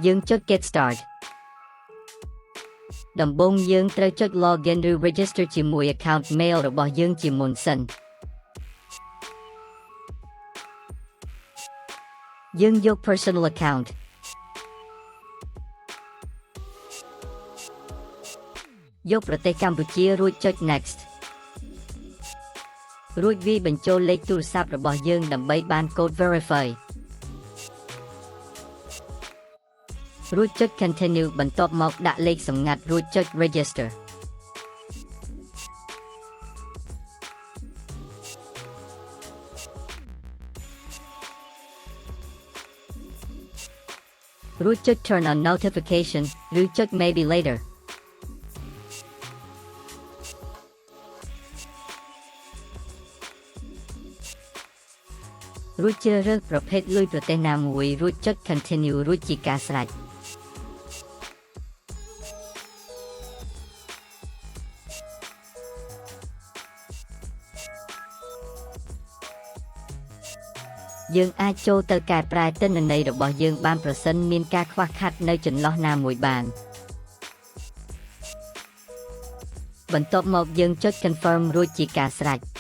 យើងចុច Get Start ដំបូងយើងត្រូវចុច Login ឬ Register ជាមួយ account mail របស់យើងជាមុនសិនយើងយក Personal account យកប្រទេសកម្ពុជារួចចុច Next រួចវាយបញ្ចូលលេខទូរស័ព្ទរបស់យើងដើម្បីបានកូដ Verify រួចចុច Continue បន្ទាប់មកដាក់លេខសម្ងាត់រួចចុច Register រួចចុច Turn on Notification ឬចុច Maybe Later រួចជ្រើសរើសប្រភេទលុយប្រទេសណាមួយរួចចុច Continue រួចជាការស្រេចយើងអាចចូលទៅកែប្រែទិន្នន័យរបស់យើងបានប្រសិនមានការខ្វះខាតនៅចន្លោះណាមួយបានបន្ទាប់មកយើងចុច Confirm រួចជាការស្រេច